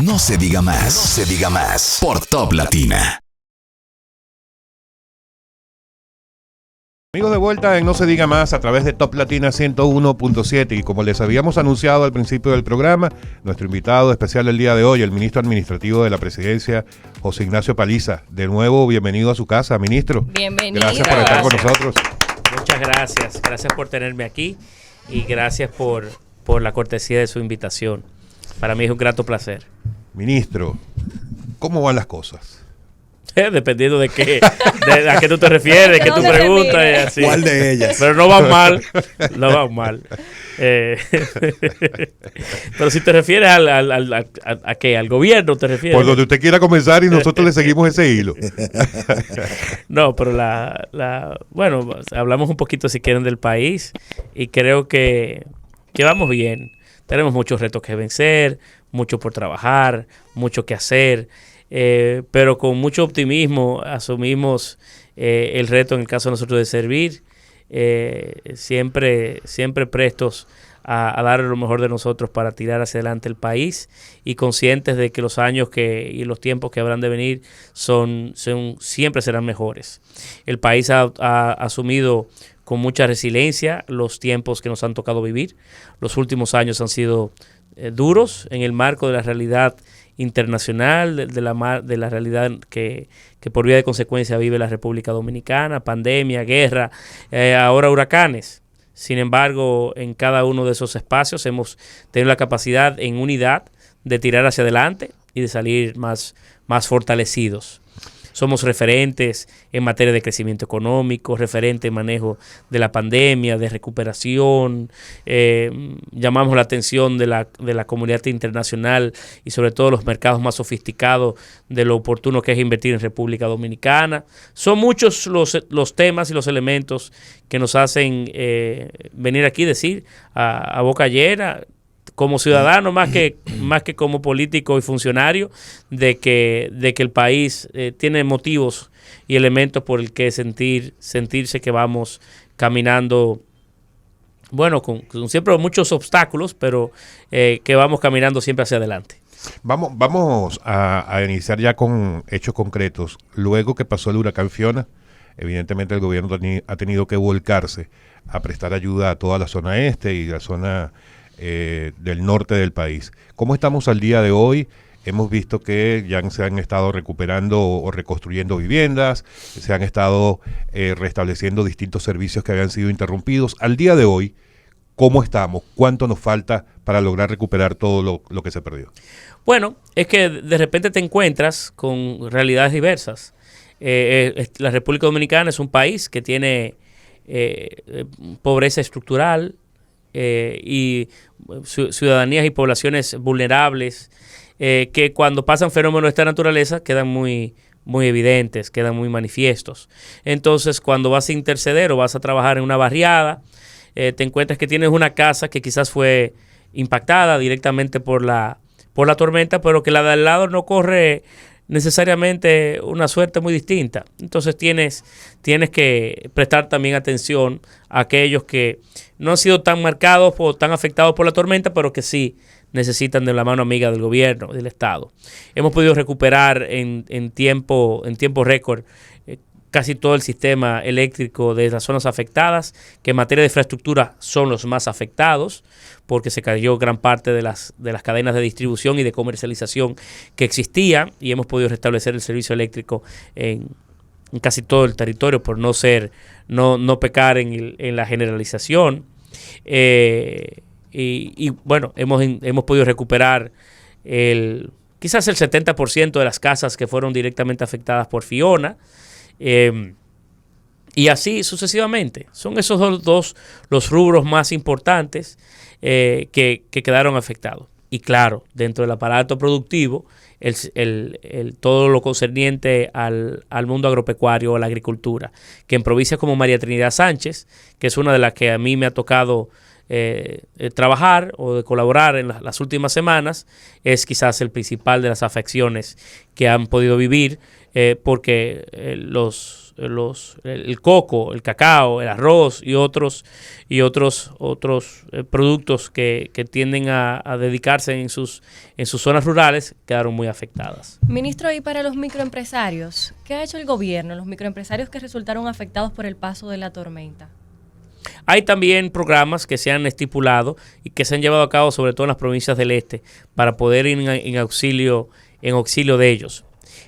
No se diga más. No se diga más. Por Top Latina. Amigos, de vuelta en No se diga más a través de Top Latina 101.7, y como les habíamos anunciado al principio del programa, nuestro invitado especial el día de hoy, el ministro administrativo de la Presidencia, José Ignacio Paliza. De nuevo, bienvenido a su casa, ministro. Bienvenido. Gracias por estar con nosotros. Muchas gracias por tenerme aquí y gracias por la cortesía de su invitación. Para mí es un grato placer. Ministro, ¿cómo van las cosas? Dependiendo de qué, a qué tú te refieres, qué tú preguntas y así. ¿Cuál de ellas? Pero no van mal, no van mal. Pero si te refieres ¿a qué? ¿Al gobierno te refieres? Por donde usted quiera comenzar y nosotros le seguimos ese hilo. No, pero bueno, hablamos un poquito si quieren del país y creo que vamos bien. Tenemos muchos retos que vencer, mucho por trabajar, mucho que hacer. Pero con mucho optimismo asumimos el reto en el caso de nosotros de servir, siempre prestos a dar lo mejor de nosotros para tirar hacia adelante el país y conscientes de que los años y los tiempos que habrán de venir siempre serán mejores. El país ha asumido con mucha resiliencia los tiempos que nos han tocado vivir. Los últimos años han sido duros en el marco de la realidad internacional, de la realidad que por vía de consecuencia vive la República Dominicana, pandemia, guerra, ahora huracanes. Sin embargo, en cada uno de esos espacios hemos tenido la capacidad en unidad de tirar hacia adelante y de salir más fortalecidos. Somos referentes en materia de crecimiento económico, referente en manejo de la pandemia, de recuperación. Llamamos la atención de la comunidad internacional y sobre todo los mercados más sofisticados de lo oportuno que es invertir en República Dominicana. Son muchos los temas y los elementos que nos hacen venir aquí decir a boca llena, como ciudadano más que como político y funcionario, de que el país tiene motivos y elementos por el que sentirse que vamos caminando, bueno, con siempre muchos obstáculos, pero que vamos caminando siempre hacia adelante. Vamos a iniciar ya con hechos concretos. Luego que pasó el huracán Fiona, evidentemente el gobierno ha tenido que volcarse a prestar ayuda a toda la zona este y la zona del norte del país. ¿Cómo estamos al día de hoy? Hemos visto que ya se han estado recuperando o reconstruyendo viviendas, se han estado restableciendo distintos servicios que habían sido interrumpidos. Al día de hoy, ¿cómo estamos? ¿Cuánto nos falta para lograr recuperar todo lo que se perdió? Bueno, es que de repente te encuentras con realidades diversas. La República Dominicana es un país que tiene pobreza estructural, y ciudadanías y poblaciones vulnerables que cuando pasan fenómenos de esta naturaleza quedan muy evidentes, quedan muy manifiestos. Entonces, cuando vas a interceder o vas a trabajar en una barriada, te encuentras que tienes una casa que quizás fue impactada directamente por la tormenta, pero que la de al lado no corre necesariamente una suerte muy distinta. Entonces tienes que prestar también atención a aquellos que no han sido tan marcados o tan afectados por la tormenta, pero que sí necesitan de la mano amiga del gobierno, del Estado. Hemos podido recuperar en tiempo récord casi todo el sistema eléctrico de las zonas afectadas, que en materia de infraestructura son los más afectados, porque se cayó gran parte de las cadenas de distribución y de comercialización que existían, y hemos podido restablecer el servicio eléctrico en casi todo el territorio, por no pecar en la generalización. Y bueno, hemos podido recuperar quizás el 70% de las casas que fueron directamente afectadas por Fiona. Y así sucesivamente. Son esos dos los rubros más importantes que quedaron afectados. Y claro, dentro del aparato productivo, todo lo concerniente al mundo agropecuario, a la agricultura, que en provincias como María Trinidad Sánchez, que es una de las que a mí me ha tocado trabajar o de colaborar en las últimas semanas, es quizás el principal de las afecciones que han podido vivir porque el coco, el cacao, el arroz y otros productos que tienden a dedicarse en sus zonas rurales quedaron muy afectadas. Ministro, y para los microempresarios, ¿qué ha hecho el gobierno, los microempresarios que resultaron afectados por el paso de la tormenta? Hay también programas que se han estipulado y que se han llevado a cabo sobre todo en las provincias del este para poder ir en auxilio de ellos.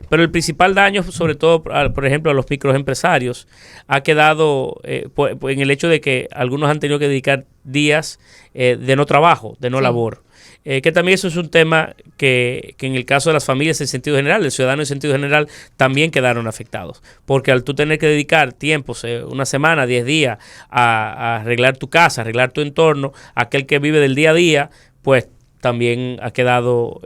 Pero el principal daño, sobre todo, por ejemplo, a los microempresarios, ha quedado en el hecho de que algunos han tenido que dedicar días de no trabajo, de no labor. Que también eso es un tema que en el caso de las familias en sentido general, el ciudadano en sentido general, también quedaron afectados. Porque al tú tener que dedicar tiempos, una semana, 10 días, a arreglar tu casa, arreglar tu entorno, aquel que vive del día a día, pues también ha quedado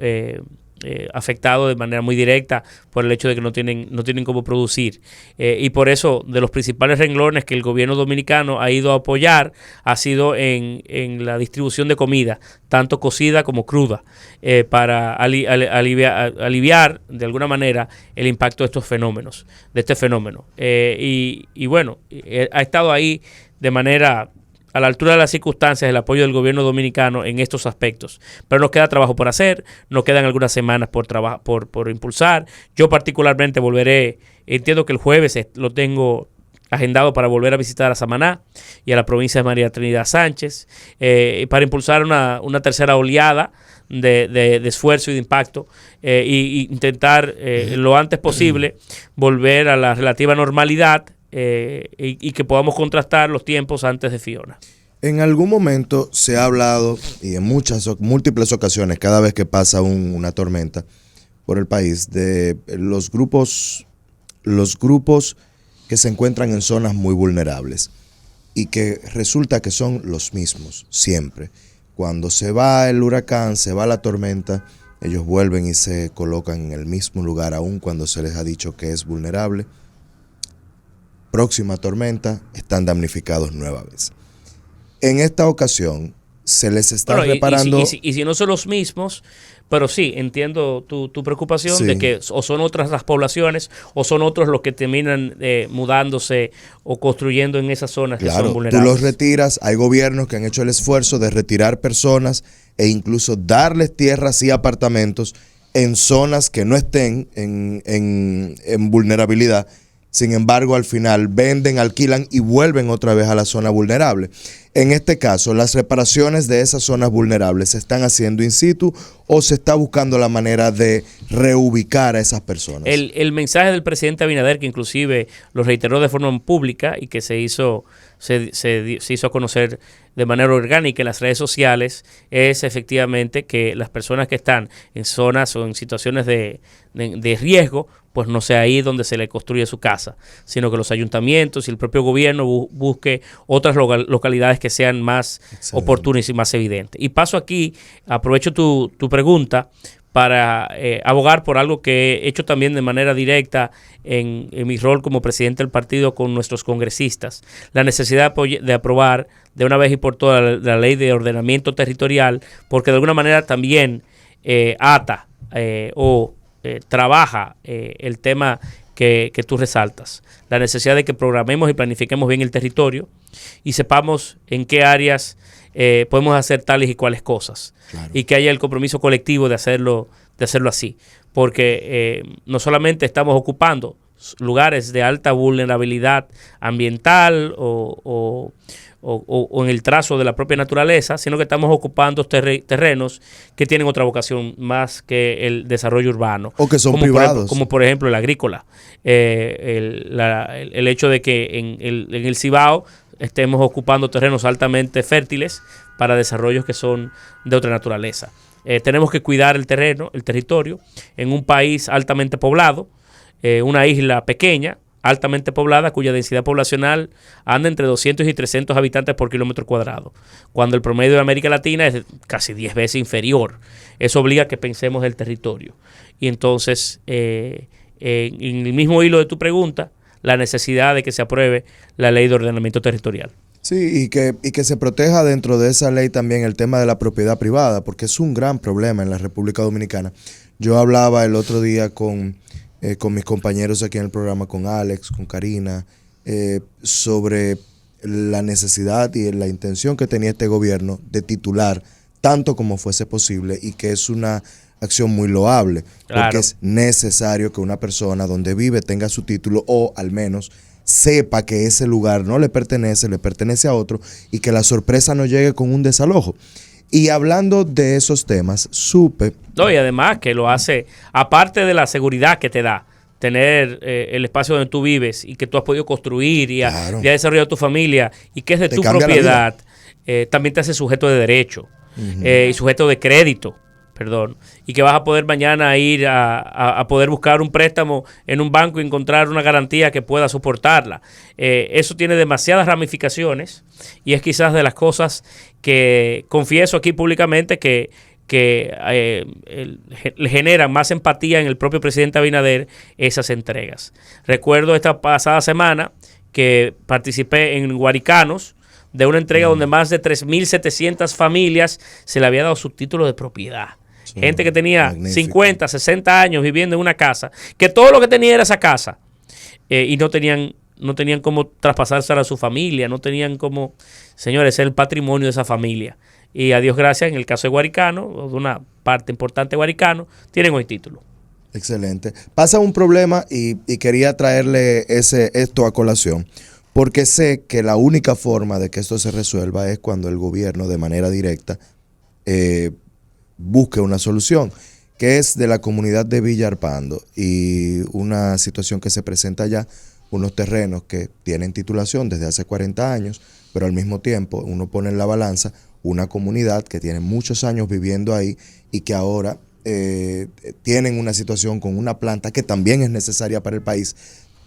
afectado de manera muy directa por el hecho de que no tienen cómo producir. Y por eso, de los principales renglones que el gobierno dominicano ha ido a apoyar, ha sido en la distribución de comida, tanto cocida como cruda, para aliviar de alguna manera el impacto de este fenómeno. Y bueno, ha estado ahí de manera a la altura de las circunstancias el apoyo del gobierno dominicano en estos aspectos. Pero nos queda trabajo por hacer, nos quedan algunas semanas por impulsar. Yo particularmente volveré, entiendo que el jueves lo tengo agendado para volver a visitar a Samaná y a la provincia de María Trinidad Sánchez, para impulsar una tercera oleada de esfuerzo y de impacto, y intentar lo antes posible volver a la relativa normalidad, y que podamos contrastar los tiempos antes de Fiona. En algún momento se ha hablado, y en múltiples ocasiones, cada vez que pasa una tormenta por el país, de los grupos que se encuentran en zonas muy vulnerables y que resulta que son los mismos siempre. Cuando se va el huracán, se va la tormenta, ellos vuelven y se colocan en el mismo lugar, aun cuando se les ha dicho que es vulnerable. Próxima tormenta, están damnificados nueva vez. En esta ocasión se les está reparando. Y si no son los mismos, pero sí, entiendo tu preocupación, sí, de que o son otras las poblaciones o son otros los que terminan mudándose o construyendo en esas zonas, claro, que son vulnerables. Tú los retiras, hay gobiernos que han hecho el esfuerzo de retirar personas e incluso darles tierras y apartamentos en zonas que no estén en vulnerabilidad. Sin embargo, al final venden, alquilan y vuelven otra vez a la zona vulnerable. En este caso, las reparaciones de esas zonas vulnerables se están haciendo in situ o se está buscando la manera de reubicar a esas personas. El mensaje del presidente Abinader, que inclusive lo reiteró de forma pública y que se hizo a conocer de manera orgánica en las redes sociales, es efectivamente que las personas que están en zonas o en situaciones de riesgo, pues no sea ahí donde se le construye su casa, sino que los ayuntamientos y el propio gobierno busque otras localidades que sean más oportunas y más evidentes. Y paso aquí, aprovecho tu pregunta para abogar por algo que he hecho también de manera directa en mi rol como presidente del partido con nuestros congresistas, la necesidad de aprobar de una vez y por todas la ley de ordenamiento territorial, porque de alguna manera también trabaja el tema que tú resaltas, la necesidad de que programemos y planifiquemos bien el territorio y sepamos en qué áreas podemos hacer tales y cuales cosas, claro, y que haya el compromiso colectivo de hacerlo así, porque no solamente estamos ocupando lugares de alta vulnerabilidad ambiental o en el trazo de la propia naturaleza, sino que estamos ocupando terrenos que tienen otra vocación más que el desarrollo urbano. O que son privados. Como por ejemplo el agrícola. El hecho de que en el Cibao estemos ocupando terrenos altamente fértiles para desarrollos que son de otra naturaleza. Tenemos que cuidar el territorio, en un país altamente poblado, una isla pequeña, altamente poblada, cuya densidad poblacional anda entre 200 y 300 habitantes por kilómetro cuadrado, cuando el promedio de América Latina es casi 10 veces inferior. Eso obliga a que pensemos el territorio. Y entonces, en el mismo hilo de tu pregunta, la necesidad de que se apruebe la ley de ordenamiento territorial. Sí, y que se proteja dentro de esa ley también el tema de la propiedad privada, porque es un gran problema en la República Dominicana. Yo hablaba el otro día con con mis compañeros aquí en el programa, con Alex, con Karina, sobre la necesidad y la intención que tenía este gobierno de titular tanto como fuese posible, y que es una acción muy loable, Claro. porque es necesario que una persona donde vive tenga su título, o al menos sepa que ese lugar no le pertenece a otro, y que la sorpresa no llegue con un desalojo. Y hablando de esos temas, supe... No, y además que lo hace, aparte de la seguridad que te da, tener el espacio donde tú vives y que tú has podido construir y, Claro. y has desarrollado tu familia y que es de Te tu cambia la propiedad, también te hace sujeto de derecho y sujeto de crédito, perdón, y que vas a poder mañana ir a poder buscar un préstamo en un banco y encontrar una garantía que pueda soportarla. Eso tiene demasiadas ramificaciones y es quizás de las cosas que confieso aquí públicamente que le generan más empatía en el propio presidente Abinader esas entregas. Recuerdo esta pasada semana que participé en Guaricanos de una entrega donde más de 3.700 familias se le había dado su título de propiedad. Sí, Gente que tenía magnífico. 50, 60 años viviendo en una casa, que todo lo que tenía era esa casa, y no tenían cómo traspasársela a su familia, no tenían cómo, señores, es el patrimonio de esa familia. Y a Dios gracias, en el caso de Guaricano, o de una parte importante de Guaricano, tienen hoy título. Excelente. Pasa un problema y quería traerle esto a colación, porque sé que la única forma de que esto se resuelva es cuando el gobierno de manera directa busque una solución, que es de la comunidad de Villa Arpando, y una situación que se presenta allá, unos terrenos que tienen titulación desde hace 40 años, pero al mismo tiempo uno pone en la balanza una comunidad que tiene muchos años viviendo ahí y que ahora tienen una situación con una planta que también es necesaria para el país.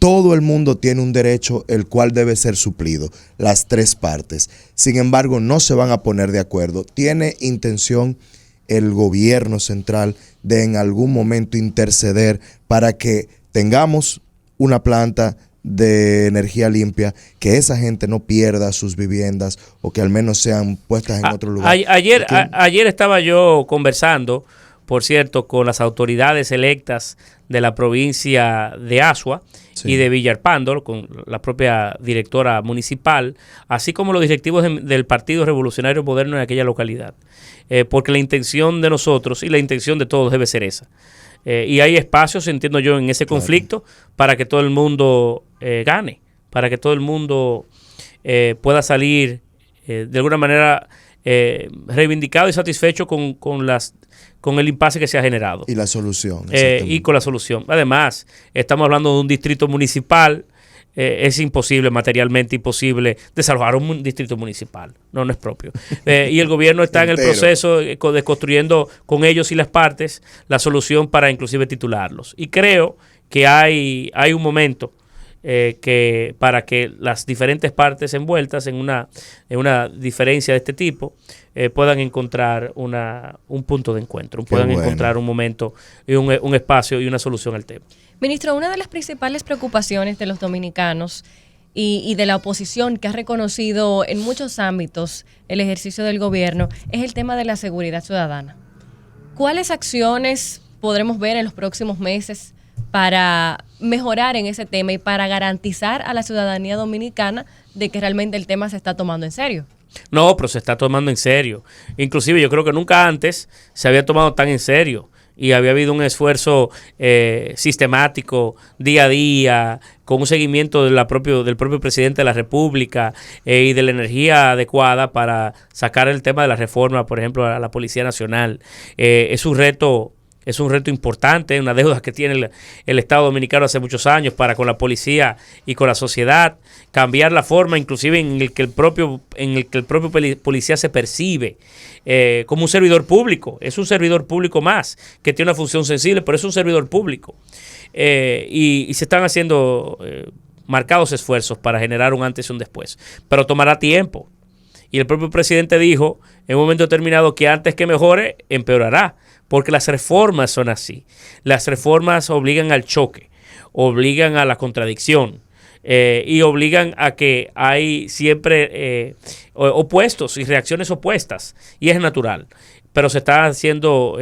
Todo el mundo tiene un derecho el cual debe ser suplido, las tres partes. Sin embargo, no se van a poner de acuerdo. ¿Tiene intención el gobierno central de en algún momento interceder para que tengamos una planta de energía limpia, que esa gente no pierda sus viviendas o que al menos sean puestas en otro lugar? Ayer estaba yo conversando, por cierto, con las autoridades electas de la provincia de Azua, sí, y de Villa Arpando, con la propia directora municipal, así como los directivos del Partido Revolucionario Moderno en aquella localidad. Porque la intención de nosotros y la intención de todos debe ser esa. Y hay espacios, entiendo yo, en ese conflicto para que todo el mundo gane, para que todo el mundo pueda salir de alguna manera reivindicado y satisfecho con el impasse que se ha generado. Y la solución. Y con la solución. Además, estamos hablando de un distrito municipal. Es imposible, materialmente imposible, desalojar un distrito municipal. No es propio. Y el gobierno está en el proceso de construyendo con ellos y las partes la solución para inclusive titularlos. Y creo que hay un momento que para que las diferentes partes envueltas en una diferencia de este tipo puedan encontrar un punto de encuentro, puedan encontrar un momento y un espacio y una solución al tema. Ministro, una de las principales preocupaciones de los dominicanos y de la oposición, que ha reconocido en muchos ámbitos el ejercicio del gobierno, es el tema de la seguridad ciudadana. ¿Cuáles acciones podremos ver en los próximos meses para mejorar en ese tema y para garantizar a la ciudadanía dominicana de que realmente el tema se está tomando en serio? No, pero se está tomando en serio. Inclusive yo creo que nunca antes se había tomado tan en serio. Y había habido un esfuerzo sistemático, día a día, con un seguimiento del propio presidente de la República y de la energía adecuada para sacar el tema de la reforma, por ejemplo, a la Policía Nacional. Es un reto importante, una deuda que tiene el Estado Dominicano hace muchos años para con la policía y con la sociedad, cambiar la forma inclusive en el que el propio policía se percibe como un servidor público. Es un servidor público más, que tiene una función sensible, pero es un servidor público. Y se están haciendo marcados esfuerzos para generar un antes y un después, pero tomará tiempo. Y el propio presidente dijo en un momento determinado que antes que mejore, empeorará. Porque las reformas son así. Las reformas obligan al choque, obligan a la contradicción y obligan a que hay siempre opuestos y reacciones opuestas. Y es natural. Pero se está haciendo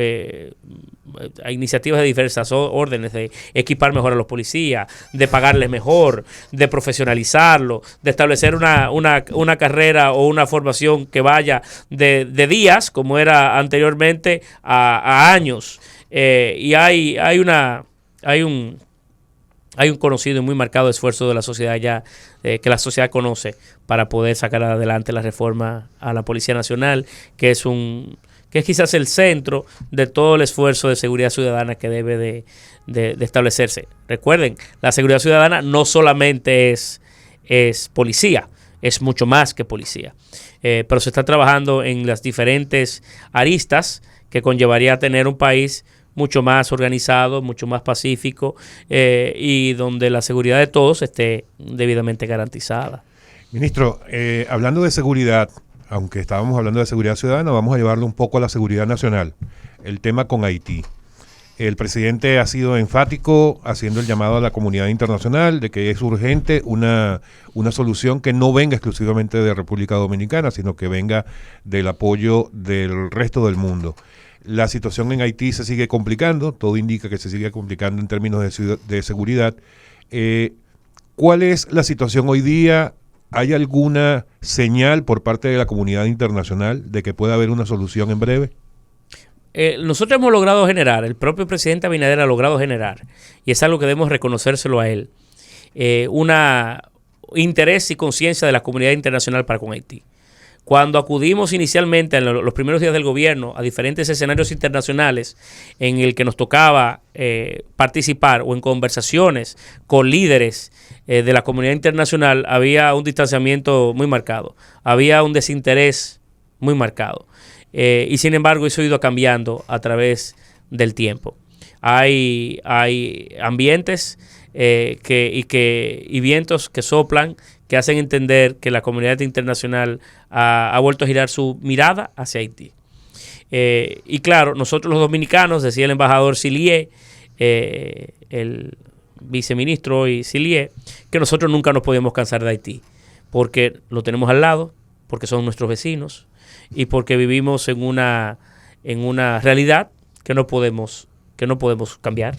iniciativas de diversas órdenes, de equipar mejor a los policías, de pagarles mejor, de profesionalizarlo, de establecer una carrera o una formación que vaya de días, como era anteriormente, a años. Y hay un conocido y muy marcado esfuerzo de la sociedad ya, que la sociedad conoce, para poder sacar adelante la reforma a la Policía Nacional, que es quizás el centro de todo el esfuerzo de seguridad ciudadana que debe de establecerse. Recuerden, la seguridad ciudadana no solamente es policía, es mucho más que policía. Pero se está trabajando en las diferentes aristas que conllevaría a tener un país mucho más organizado, mucho más pacífico, y donde la seguridad de todos esté debidamente garantizada. Ministro, hablando de seguridad, aunque estábamos hablando de seguridad ciudadana, vamos a llevarlo un poco a la seguridad nacional, el tema con Haití. El presidente ha sido enfático haciendo el llamado a la comunidad internacional de que es urgente una solución que no venga exclusivamente de República Dominicana, sino que venga del apoyo del resto del mundo. La situación en Haití se sigue complicando, todo indica que se sigue complicando en términos de seguridad. ¿Cuál es la situación hoy día? ¿Hay alguna señal por parte de la comunidad internacional de que pueda haber una solución en breve? Nosotros hemos logrado generar, el propio presidente Abinader ha logrado generar, y es algo que debemos reconocérselo a él, una interés y conciencia de la comunidad internacional para con Haití. Cuando acudimos inicialmente en los primeros días del gobierno a diferentes escenarios internacionales en el que nos tocaba participar o en conversaciones con líderes de la comunidad internacional, había un distanciamiento muy marcado, había un desinterés muy marcado. Y sin embargo eso ha ido cambiando a través del tiempo. Hay ambientes y vientos que soplan, que hacen entender que la comunidad internacional ha vuelto a girar su mirada hacia Haití. Y claro, nosotros los dominicanos, decía el embajador Sillier, el viceministro y Sillier, que nosotros nunca nos podíamos cansar de Haití, porque lo tenemos al lado, porque son nuestros vecinos y porque vivimos en una realidad que no podemos cambiar.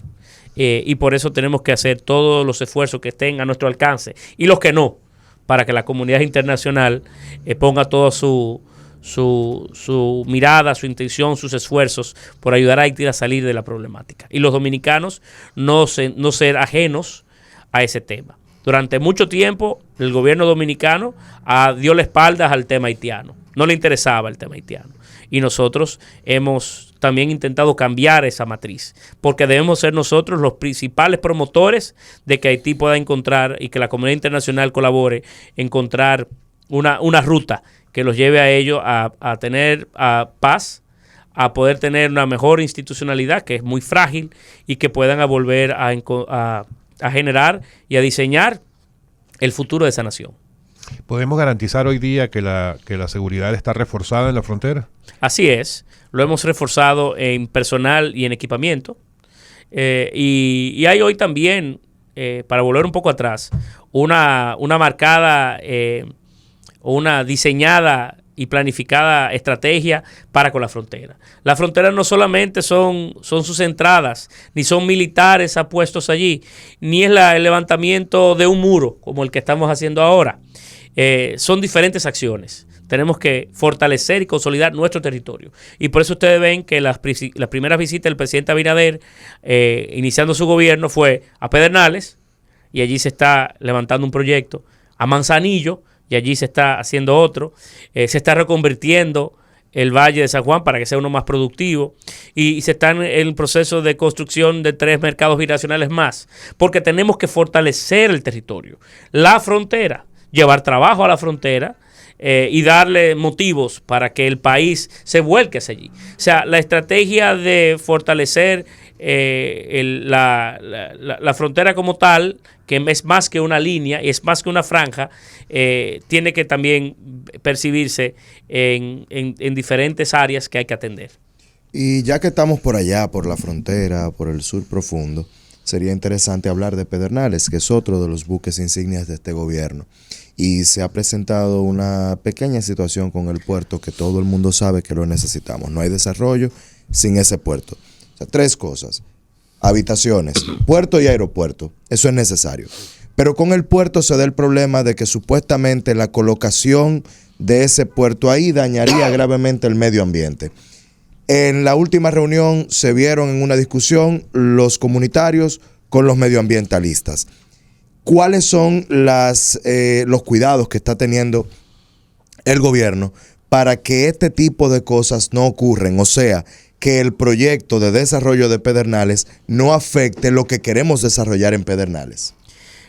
Y por eso tenemos que hacer todos los esfuerzos que estén a nuestro alcance y los que no, para que la comunidad internacional ponga toda su mirada, su intención, sus esfuerzos por ayudar a Haití a salir de la problemática. Y los dominicanos no ser ajenos a ese tema. Durante mucho tiempo el gobierno dominicano dio la espalda al tema haitiano, no le interesaba el tema haitiano. Y nosotros hemos también intentado cambiar esa matriz, porque debemos ser nosotros los principales promotores de que Haití pueda encontrar y que la comunidad internacional colabore, encontrar una ruta que los lleve a ellos a tener paz, a poder tener una mejor institucionalidad, que es muy frágil, y que puedan volver a generar y a diseñar el futuro de esa nación. ¿Podemos garantizar hoy día que la seguridad está reforzada en la frontera? Así es, lo hemos reforzado en personal y en equipamiento. Y hay hoy también, para volver un poco atrás, una marcada, una diseñada y planificada estrategia para con la frontera. Las fronteras no solamente son sus entradas, ni son militares apuestos allí, ni es el levantamiento de un muro como el que estamos haciendo ahora. Son diferentes acciones. Tenemos que fortalecer y consolidar nuestro territorio. Y por eso ustedes ven que las primeras visitas del presidente Abinader, iniciando su gobierno, fue a Pedernales, y allí se está levantando un proyecto, a Manzanillo, y allí se está haciendo otro, se está reconvirtiendo el Valle de San Juan para que sea uno más productivo, y se está en el proceso de construcción de 3 mercados binacionales más, porque tenemos que fortalecer el territorio, la frontera, llevar trabajo a la frontera, y darle motivos para que el país se vuelque hacia allí. O sea, la estrategia de fortalecer la frontera como tal, que es más que una línea, es más que una franja, tiene que también percibirse en diferentes áreas que hay que atender. Y ya que estamos por allá, por la frontera, por el sur profundo, sería interesante hablar de Pedernales, que es otro de los buques insignias de este gobierno. Y se ha presentado una pequeña situación con el puerto que todo el mundo sabe que lo necesitamos. No hay desarrollo sin ese puerto. O sea, 3 cosas. Habitaciones, puerto y aeropuerto. Eso es necesario. Pero con el puerto se da el problema de que supuestamente la colocación de ese puerto ahí dañaría gravemente el medio ambiente. En la última reunión se vieron en una discusión los comunitarios con los medioambientalistas. ¿Cuáles son los cuidados que está teniendo el gobierno para que este tipo de cosas no ocurran? O sea, que el proyecto de desarrollo de Pedernales no afecte lo que queremos desarrollar en Pedernales.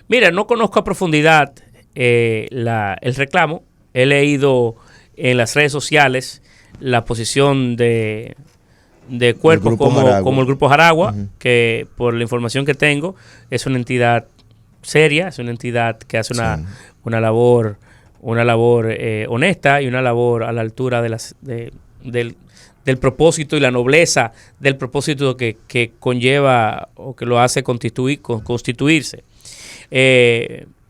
Mira, no conozco a profundidad el reclamo. He leído en las redes sociales la posición de cuerpos como el Grupo Jaragua, que por la información que tengo es una entidad seria, es una entidad que hace una labor honesta y una labor a la altura del propósito y la nobleza del propósito que conlleva o que lo hace constituirse.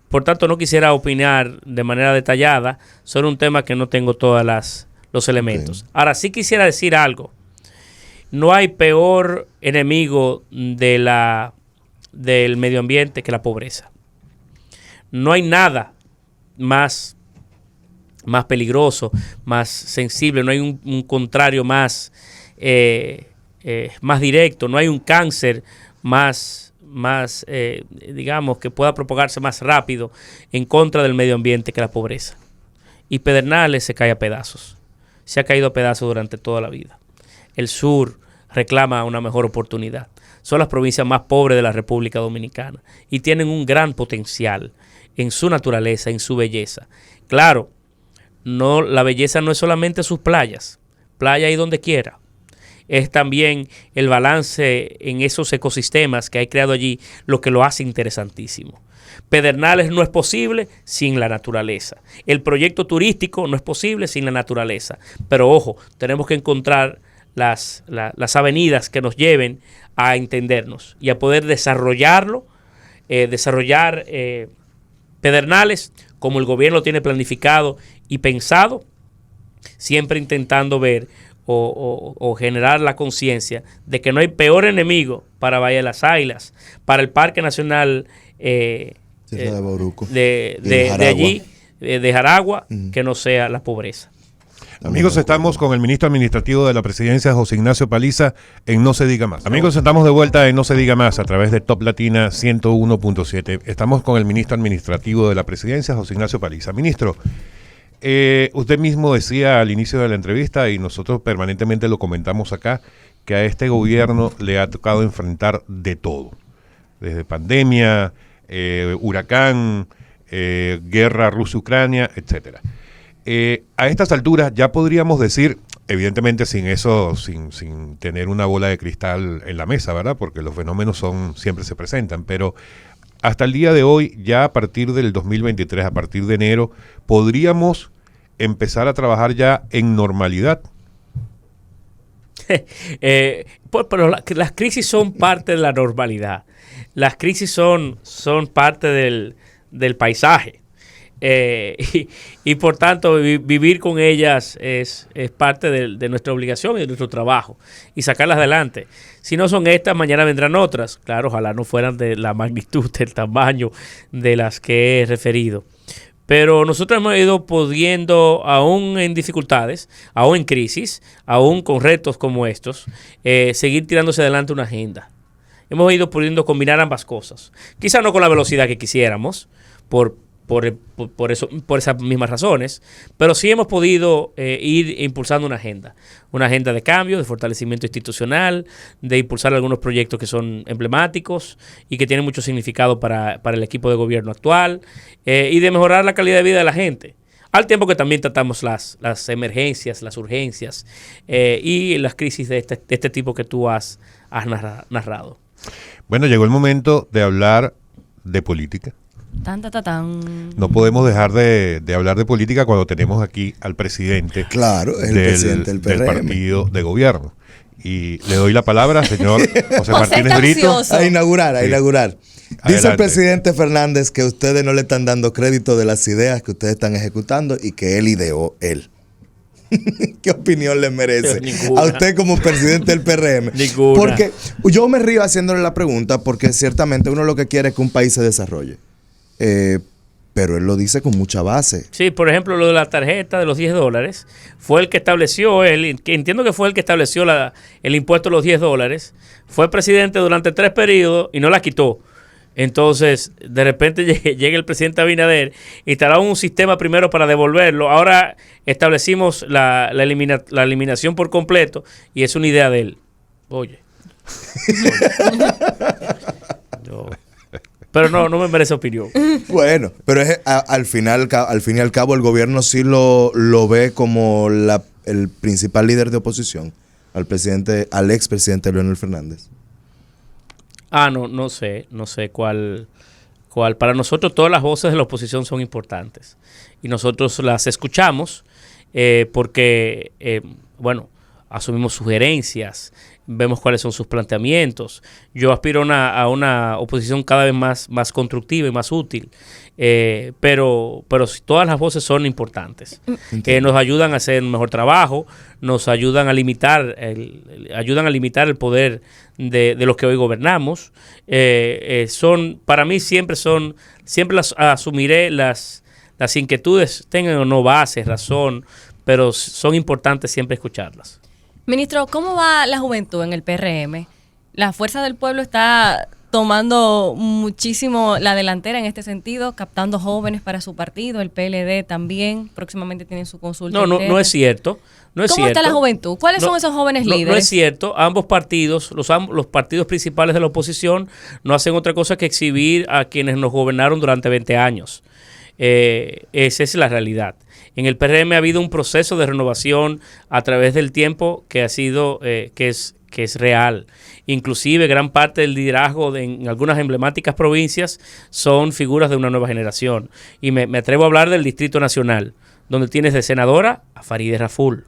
Por tanto, no quisiera opinar de manera detallada sobre un tema que no tengo todos los elementos. Okay. Ahora, sí quisiera decir algo. No hay peor enemigo del medio ambiente que la pobreza. No hay nada más peligroso, más sensible, no hay un contrario más directo, no hay un cáncer digamos, que pueda propagarse más rápido en contra del medio ambiente que la pobreza. Y Pedernales se cae a pedazos. Se ha caído a pedazos durante toda la vida. El sur reclama una mejor oportunidad. Son las provincias más pobres de la República Dominicana y tienen un gran potencial en su naturaleza, en su belleza. Claro, la belleza no es solamente sus playas. Playa hay donde quiera. Es también el balance en esos ecosistemas que hay creado allí lo que lo hace interesantísimo. Pedernales no es posible sin la naturaleza. El proyecto turístico no es posible sin la naturaleza. Pero ojo, tenemos que encontrar las avenidas que nos lleven a entendernos y a poder desarrollar Pedernales como el gobierno tiene planificado y pensado, siempre intentando ver o generar la conciencia de que no hay peor enemigo para Valle de las Águilas, para el Parque Nacional de allí, de Jaragua, que no sea la pobreza. Amigos, estamos con el ministro administrativo de la presidencia, José Ignacio Paliza, en No Se Diga Más. Amigos, estamos de vuelta en No Se Diga Más a través de Top Latina 101.7. Estamos con el ministro administrativo de la presidencia, José Ignacio Paliza. Ministro, usted mismo decía al inicio de la entrevista, y nosotros permanentemente lo comentamos acá, que a este gobierno le ha tocado enfrentar de todo. Desde pandemia, huracán, guerra Rusia-Ucrania, etcétera. A estas alturas ya podríamos decir, evidentemente sin tener una bola de cristal en la mesa, ¿verdad? Porque los fenómenos siempre se presentan, pero hasta el día de hoy, ya a partir del 2023, a partir de enero, podríamos empezar a trabajar ya en normalidad. Pero las crisis son parte de la normalidad. Las crisis son parte del paisaje. Y por tanto vivir con ellas es parte de nuestra obligación y de nuestro trabajo y sacarlas adelante. Si no son estas, mañana vendrán otras. Claro, ojalá no fueran de la magnitud, del tamaño de las que he referido. Pero nosotros hemos ido pudiendo, aún en dificultades, aún en crisis, aún con retos como estos, seguir tirándose adelante una agenda. Hemos ido pudiendo combinar ambas cosas. Quizá no con la velocidad que quisiéramos, por esas mismas razones, pero sí hemos podido ir impulsando una agenda de cambio, de fortalecimiento institucional, de impulsar algunos proyectos que son emblemáticos y que tienen mucho significado para el equipo de gobierno actual, y de mejorar la calidad de vida de la gente, al tiempo que también tratamos las emergencias, las urgencias y las crisis de este tipo que tú has narrado. Bueno, llegó el momento de hablar de política. No podemos dejar de hablar de política cuando tenemos aquí al presidente, presidente del partido de gobierno. Y le doy la palabra, señor José Martínez Brito. A inaugurar. Dice el presidente Fernández que ustedes no le están dando crédito de las ideas que ustedes están ejecutando y que él ideó él. ¿Qué opinión le merece Ninguna. a usted como presidente del PRM? Ninguna. Porque yo me río haciéndole la pregunta porque ciertamente uno lo que quiere es que un país se desarrolle. Pero él lo dice con mucha base. Sí, por ejemplo, lo de la tarjeta de los $10 fue el que estableció, entiendo que fue el que estableció el impuesto de los $10. Fue presidente durante 3 periodos y no la quitó. Entonces, de repente llega el presidente Abinader, instalaron un sistema primero para devolverlo. Ahora establecimos la eliminación por completo y es una idea de él. Oye. Pero no me merece opinión. Bueno, pero al fin y al cabo el gobierno sí lo ve como el principal líder de oposición al expresidente Leonel Fernández. No sé cuál. Para nosotros todas las voces de la oposición son importantes y nosotros las escuchamos porque, asumimos sugerencias, vemos cuáles son sus planteamientos. Yo aspiro a una oposición cada vez más constructiva y más útil, pero todas las voces son importantes. Nos ayudan a hacer un mejor trabajo, nos ayudan a limitar el poder de los que hoy gobernamos. Para mí siempre las asumiré las inquietudes, tengan o no base, razón, pero son importantes siempre escucharlas. Ministro, ¿cómo va la juventud en el PRM? La Fuerza del Pueblo está tomando muchísimo la delantera en este sentido, captando jóvenes para su partido, el PLD también, próximamente tienen su consulta. No es cierto. ¿Cómo está la juventud? ¿Cuáles son esos jóvenes líderes? No es cierto. Ambos partidos, los partidos principales de la oposición, no hacen otra cosa que exhibir a quienes nos gobernaron durante 20 años. Esa es la realidad. En el PRM ha habido un proceso de renovación a través del tiempo que ha sido, que es real. Inclusive gran parte del liderazgo en algunas emblemáticas provincias son figuras de una nueva generación. Y me atrevo a hablar del Distrito Nacional, donde tienes de senadora a Farideh Raful,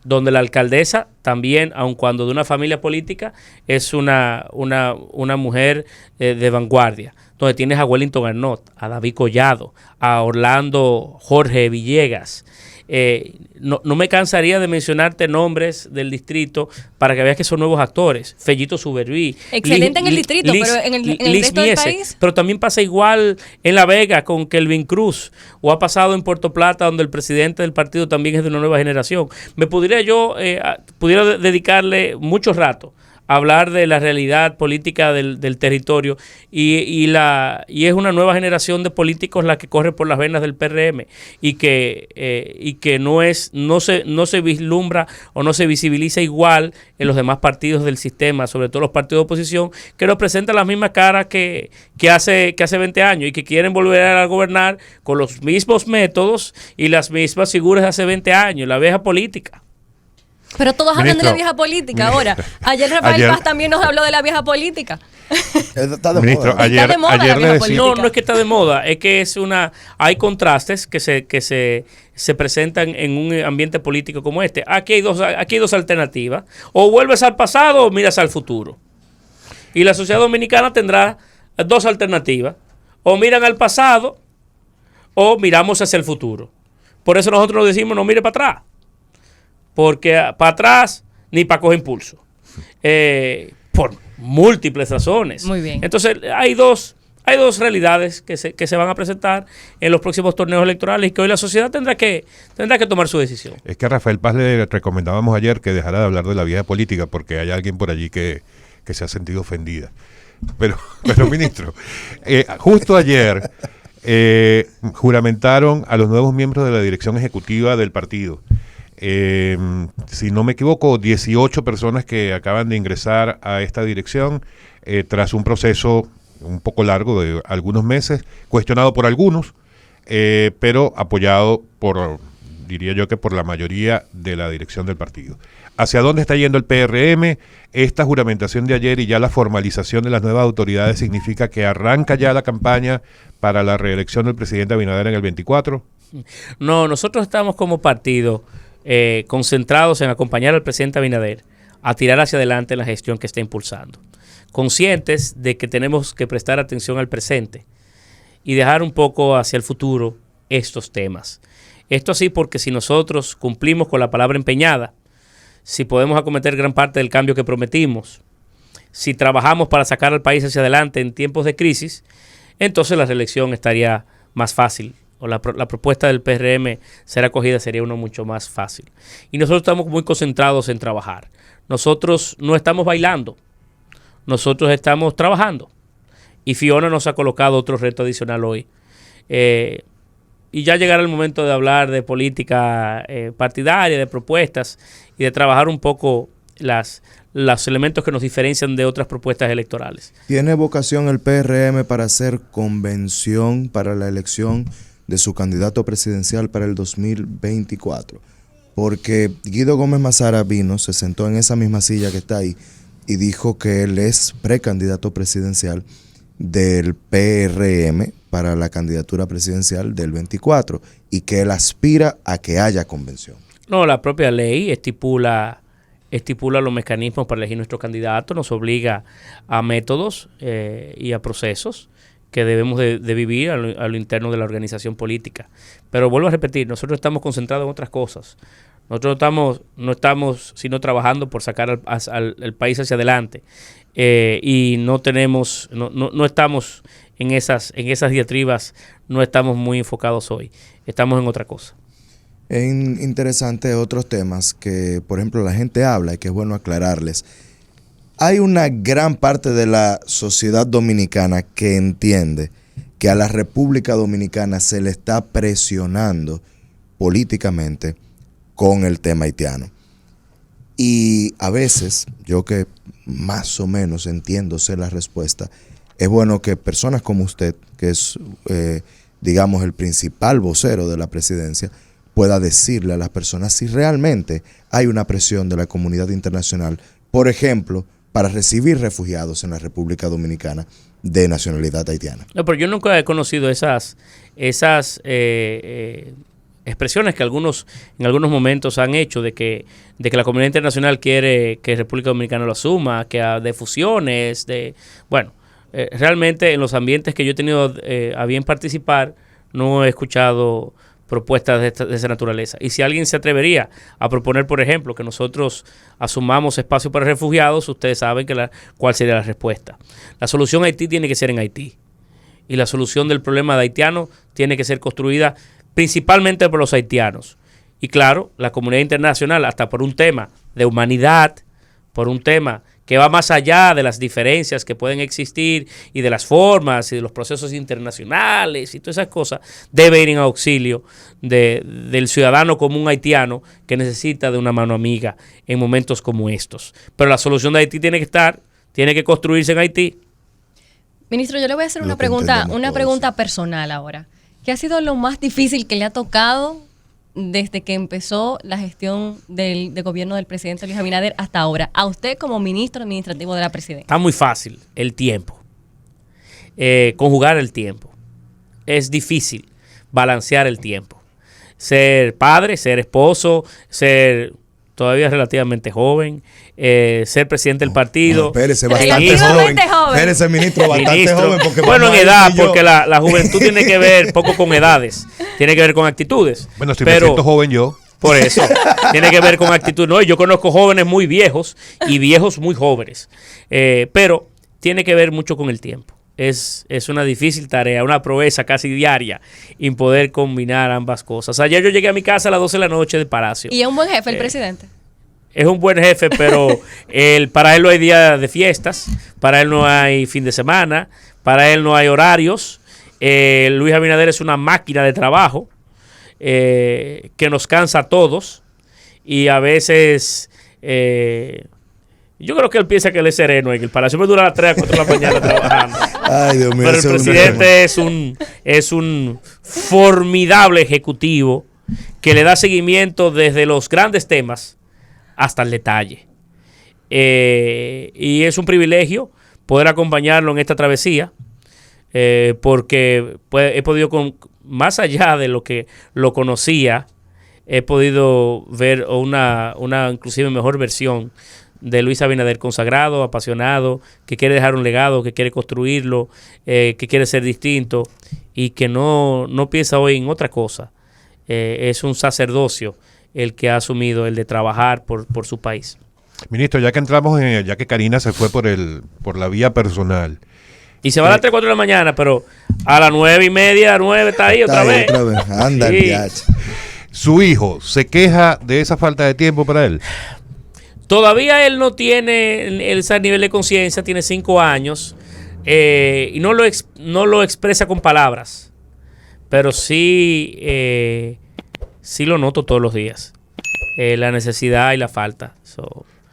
donde la alcaldesa también, aun cuando de una familia política, es una mujer de vanguardia, donde tienes a Wellington Arnott, a David Collado, a Orlando Jorge Villegas. No me cansaría de mencionarte nombres del distrito para que veas que son nuevos actores. Fellito Suberví. Excelente en el distrito, pero en el resto del país. Pero también pasa igual en La Vega con Kelvin Cruz, o ha pasado en Puerto Plata, donde el presidente del partido también es de una nueva generación. Pudiera dedicarle mucho rato a hablar de la realidad política del territorio y es una nueva generación de políticos la que corre por las venas del PRM y que no se vislumbra o no se visibiliza igual en los demás partidos del sistema, sobre todo los partidos de oposición, que nos presentan las mismas caras que hace 20 años y que quieren volver a gobernar con los mismos métodos y las mismas figuras de hace 20 años, la vieja política. Pero todos hablan de la vieja política ahora. Ayer Rafael Paz también nos habló de la vieja política. Está de Ministro, moda. ayer le decía... No es que está de moda, es que hay contrastes que se presentan en un ambiente político como este. Aquí hay dos alternativas. O vuelves al pasado o miras al futuro. Y la sociedad dominicana tendrá 2 alternativas. O miran al pasado o miramos hacia el futuro. Por eso nosotros decimos no mire para atrás. Porque para atrás ni para coger impulso. Por múltiples razones. Muy bien. Entonces hay dos realidades que se van a presentar en los próximos torneos electorales y que hoy la sociedad tendrá que tomar su decisión. Es que a Rafael Paz le recomendábamos ayer que dejara de hablar de la vieja política porque hay alguien por allí que se ha sentido ofendida. Pero ministro, justo ayer juramentaron a los nuevos miembros de la dirección ejecutiva del partido. Si no me equivoco, 18 personas que acaban de ingresar a esta dirección tras un proceso un poco largo de algunos meses, cuestionado por algunos, pero apoyado diría yo que por la mayoría de la dirección del partido. ¿Hacia dónde está yendo el PRM? Esta juramentación de ayer y ya la formalización de las nuevas autoridades significa que arranca ya la campaña para la reelección del presidente Abinader en el 24. No, nosotros estamos como partido concentrados en acompañar al presidente Abinader a tirar hacia adelante la gestión que está impulsando, conscientes de que tenemos que prestar atención al presente y dejar un poco hacia el futuro estos temas. Esto así porque si nosotros cumplimos con la palabra empeñada, si podemos acometer gran parte del cambio que prometimos, si trabajamos para sacar al país hacia adelante en tiempos de crisis, entonces la reelección estaría más fácil, o la propuesta del PRM ser acogida sería uno mucho más fácil. Y nosotros estamos muy concentrados en trabajar. Nosotros no estamos bailando, nosotros estamos trabajando. Y Fiona nos ha colocado otro reto adicional hoy. Y ya llegará el momento de hablar de política partidaria, de propuestas y de trabajar un poco los elementos que nos diferencian de otras propuestas electorales. ¿Tiene vocación el PRM para hacer convención para la elección de su candidato presidencial para el 2024? Porque Guido Gómez Mazara vino, se sentó en esa misma silla que está ahí y dijo que él es precandidato presidencial del PRM para la candidatura presidencial del 24 y que él aspira a que haya convención. No, la propia ley estipula los mecanismos para elegir nuestro candidato, nos obliga a métodos y a procesos que debemos de vivir a lo interno de la organización política. Pero vuelvo a repetir, nosotros estamos concentrados en otras cosas. Nosotros no estamos sino trabajando por sacar al país hacia adelante y no estamos en esas diatribas, no estamos muy enfocados hoy, estamos en otra cosa. Es interesante otros temas que, por ejemplo, la gente habla y que es bueno aclararles. Hay una gran parte de la sociedad dominicana que entiende que a la República Dominicana se le está presionando políticamente con el tema haitiano. Y a veces, yo que más o menos entiendo sé la respuesta, es bueno que personas como usted, que es, digamos, el principal vocero de la presidencia, pueda decirle a las personas si realmente hay una presión de la comunidad internacional, por ejemplo, para recibir refugiados en la República Dominicana de nacionalidad haitiana. No, pero yo nunca he conocido esas expresiones que en algunos momentos han hecho de que la comunidad internacional quiere que República Dominicana lo asuma, de fusiones, realmente en los ambientes que yo he tenido a bien participar, no he escuchado propuestas de esa naturaleza. Y si alguien se atrevería a proponer, por ejemplo, que nosotros asumamos espacio para refugiados, ustedes saben cuál sería la respuesta. La solución a Haití tiene que ser en Haití. Y la solución del problema de haitiano tiene que ser construida principalmente por los haitianos. Y claro, la comunidad internacional, hasta por un tema de humanidad, por un tema que va más allá de las diferencias que pueden existir y de las formas y de los procesos internacionales y todas esas cosas, debe ir en auxilio del ciudadano común haitiano que necesita de una mano amiga en momentos como estos. Pero la solución de Haití tiene que construirse en Haití. Ministro, yo le voy a hacer una pregunta personal ahora. ¿Qué ha sido lo más difícil que le ha tocado desde que empezó la gestión de gobierno del presidente Luis Abinader hasta ahora, a usted como ministro administrativo de la presidencia? Está muy fácil, el tiempo. Conjugar el tiempo. Es difícil balancear el tiempo. Ser padre, ser esposo, ser todavía relativamente joven, ser presidente del partido. Espérese, bastante joven. Espérese, ministro, bastante joven. Porque bueno, en edad, porque la juventud tiene que ver poco con edades, tiene que ver con actitudes. Bueno, si me siento joven yo. Por eso, tiene que ver con actitud. No, yo conozco jóvenes muy viejos y viejos muy jóvenes, pero tiene que ver mucho con el tiempo. Es una difícil tarea, una proeza casi diaria, en poder combinar ambas cosas. Ayer yo llegué a mi casa a las 12 de la noche de Palacio. ¿Y es un buen jefe el presidente? Es un buen jefe, pero para él no hay día de fiestas, para él no hay fin de semana, para él no hay horarios. Luis Abinader es una máquina de trabajo que nos cansa a todos y a veces... yo creo que él piensa que él es sereno y que el Palacio me dura a las 3 a 4 de la mañana trabajando. Ay, Dios mío. Pero el presidente es un formidable ejecutivo que le da seguimiento desde los grandes temas hasta el detalle. Y es un privilegio poder acompañarlo en esta travesía, porque he podido, más allá de lo que lo conocía, he podido ver una inclusive mejor versión de Luis Abinader, consagrado, apasionado, que quiere dejar un legado, que quiere construirlo, que quiere ser distinto y que no piensa hoy en otra cosa es un sacerdocio el que ha asumido el de trabajar por su país. Ministro, ya que entramos ya que Karina se fue por la vía personal. Y se va a las 3, 4 de la mañana, pero a las 9:30, 9 está ahí otra vez. Anda, Sí. Su hijo se queja de esa falta de tiempo para él. Todavía él no tiene ese nivel de conciencia, tiene 5 años, y no lo expresa con palabras, pero sí lo noto todos los días, la necesidad y la falta.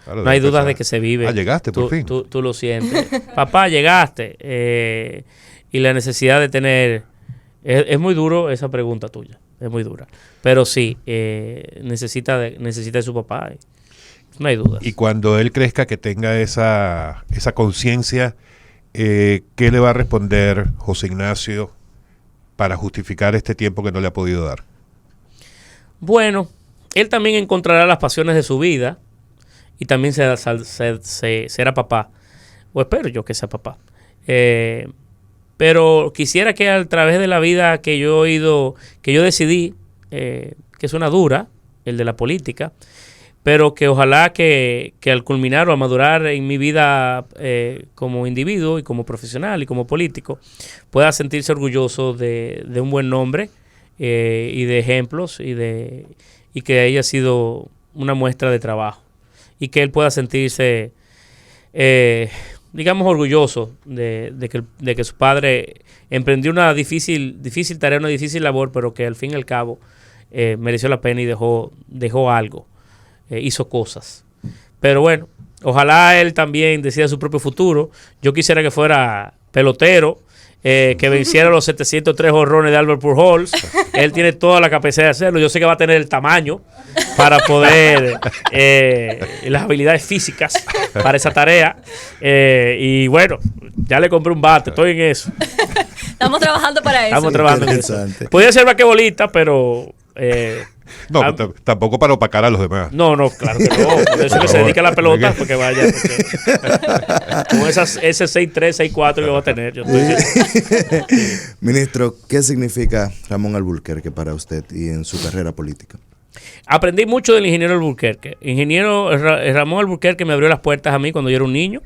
Claro, No hay debe dudas empezar. de que se vive. Llegaste por fin. Tú lo sientes. Papá, llegaste. Y la necesidad de tener... Es muy duro esa pregunta tuya. Es muy dura. Pero sí, necesita de su papá. No hay dudas. Y cuando él crezca, que tenga esa conciencia, ¿qué le va a responder José Ignacio para justificar este tiempo que no le ha podido dar? Bueno, él también encontrará las pasiones de su vida y también será papá. O espero yo que sea papá. Pero quisiera que a través de la vida que yo decidí, que es una dura, el de la política, pero que ojalá que al culminar o a madurar en mi vida como individuo y como profesional y como político, pueda sentirse orgulloso de un buen nombre y de ejemplos y que haya sido una muestra de trabajo y que él pueda sentirse, digamos, orgulloso de que su padre emprendió una difícil tarea, una difícil labor, pero que al fin y al cabo mereció la pena y dejó algo. Hizo cosas. Pero bueno, ojalá él también decida su propio futuro. Yo quisiera que fuera pelotero, que venciera los 703 jonrones de Albert Pujols. Él tiene toda la capacidad de hacerlo. Yo sé que va a tener el tamaño para poder, y las habilidades físicas para esa tarea. Y bueno, ya le compré un bate, estoy en eso. Estamos trabajando para eso. Estamos trabajando en eso. Interesante. Podría ser basquetbolista, pero... No, tampoco para opacar a los demás. No, claro que no. Por eso que se dedica a la pelota, porque vaya. Con ese 6'3", 6'4" que va a tener. Yo estoy... Ministro, ¿qué significa Ramón Alburquerque para usted y en su carrera política? Aprendí mucho del ingeniero Alburquerque. Ramón Alburquerque me abrió las puertas a mí cuando yo era un niño,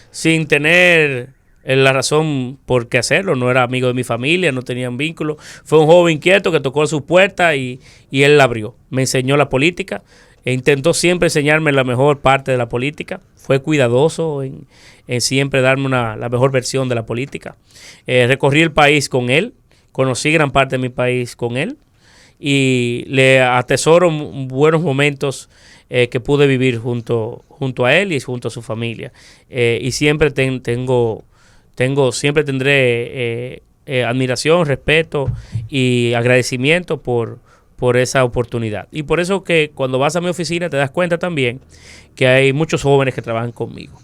sin tener la razón por qué hacerlo. No era amigo de mi familia, no tenía un vínculo. Fue un joven inquieto que tocó a su puerta y él la abrió. Me enseñó la política e intentó siempre enseñarme la mejor parte de la política. Fue cuidadoso en siempre darme la mejor versión de la política. Recorrí el país con él, conocí gran parte de mi país con él y le atesoro buenos momentos que pude vivir junto a él y junto a su familia. Y siempre siempre tendré admiración, respeto y agradecimiento por esa oportunidad. Y por eso que cuando vas a mi oficina te das cuenta también que hay muchos jóvenes que trabajan conmigo.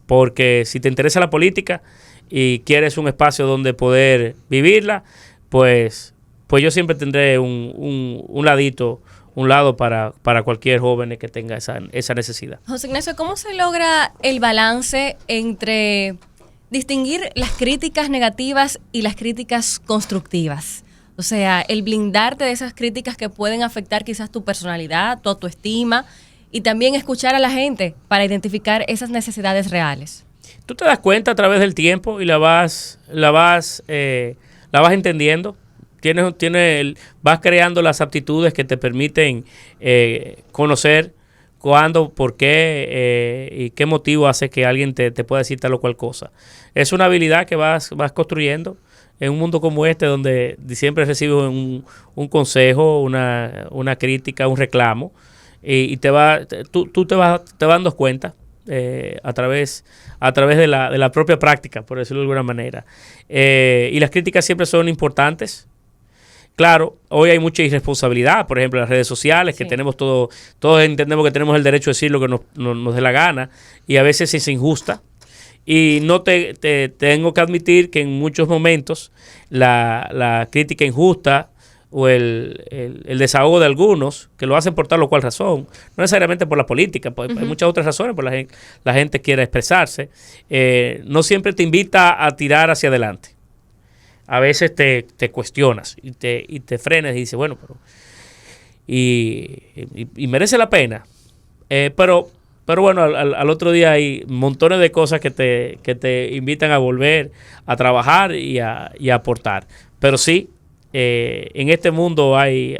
Porque si te interesa la política y quieres un espacio donde poder vivirla, pues yo siempre tendré un ladito, un lado para cualquier joven que tenga esa necesidad. José Ignacio, ¿cómo se logra el balance entre distinguir las críticas negativas y las críticas constructivas? O sea, el blindarte de esas críticas que pueden afectar quizás tu personalidad, tu autoestima, y también escuchar a la gente para identificar esas necesidades reales. Tú te das cuenta a través del tiempo y la vas entendiendo. Vas creando las aptitudes que te permiten conocer cuándo, por qué y qué motivo hace que alguien te pueda decir tal o cual cosa. Es una habilidad que vas construyendo en un mundo como este, donde siempre recibes un consejo, una crítica, un reclamo, y tú te vas dando cuenta a través de la propia práctica, por decirlo de alguna manera. Y las críticas siempre son importantes. Claro, hoy hay mucha irresponsabilidad, por ejemplo, en las redes sociales, que tenemos todos entendemos que tenemos el derecho de decir lo que nos dé la gana, y a veces es injusta. Y no te tengo que admitir que en muchos momentos la crítica injusta o el desahogo de algunos, que lo hacen por tal o cual razón, no necesariamente por la política, pues hay muchas otras razones por la gente quiere expresarse, no siempre te invita a tirar hacia adelante. a veces te cuestionas y te frenas y dices, bueno, pero y merece la pena. Pero bueno, al otro día hay montones de cosas que te invitan a volver a trabajar y a aportar. Pero sí, en este mundo hay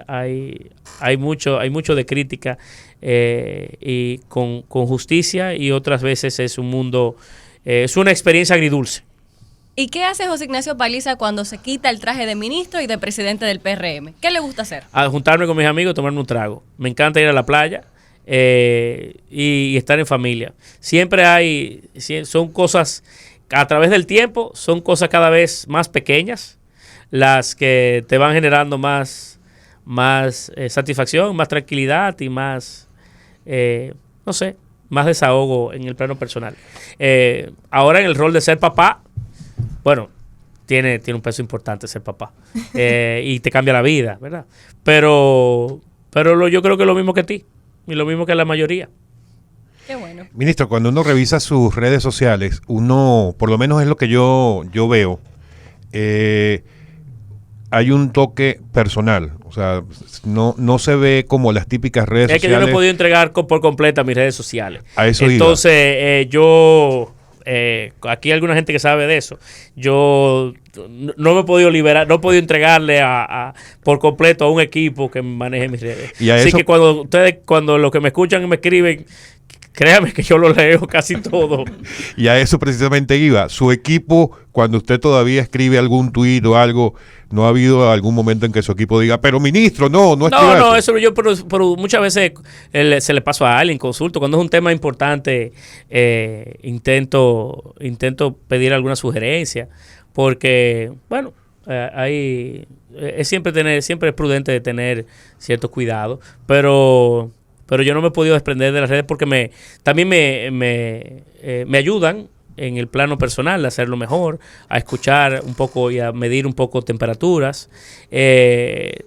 mucho de crítica y con justicia, y otras veces es un mundo, es una experiencia agridulce. ¿Y qué hace José Ignacio Paliza cuando se quita el traje de ministro y de presidente del PRM? ¿Qué le gusta hacer? A juntarme con mis amigos, tomarme un trago. Me encanta ir a la playa y estar en familia. Son cosas, a través del tiempo, son cosas cada vez más pequeñas las que te van generando más satisfacción, más tranquilidad y más, no sé, más desahogo en el plano personal. Ahora en el rol de ser papá, bueno, tiene un peso importante ser papá y te cambia la vida, ¿verdad? Pero yo creo que es lo mismo que ti y lo mismo que la mayoría. Qué bueno. Ministro, cuando uno revisa sus redes sociales, uno, por lo menos es lo que yo veo, hay un toque personal. O sea, no se ve como las típicas redes sociales. Es que yo no he podido entregar por completa mis redes sociales. A eso entonces, yo... aquí hay alguna gente que sabe de eso. Yo no me he podido liberar, no he podido entregarle por completo a un equipo que maneje mis redes. Así que cuando los que me escuchan y me escriben, créame que yo lo leo casi todo. Y a eso precisamente iba. Su equipo, cuando usted todavía escribe algún tuit o algo, ¿no ha habido algún momento en que su equipo diga, pero ministro, no escriba No, eso yo, pero muchas veces se le paso a alguien, consulto. Cuando es un tema importante, intento pedir alguna sugerencia, porque, bueno, siempre es prudente de tener ciertos cuidados, pero yo no me he podido desprender de las redes porque también me ayudan en el plano personal a hacerlo mejor, a escuchar un poco y a medir un poco temperaturas.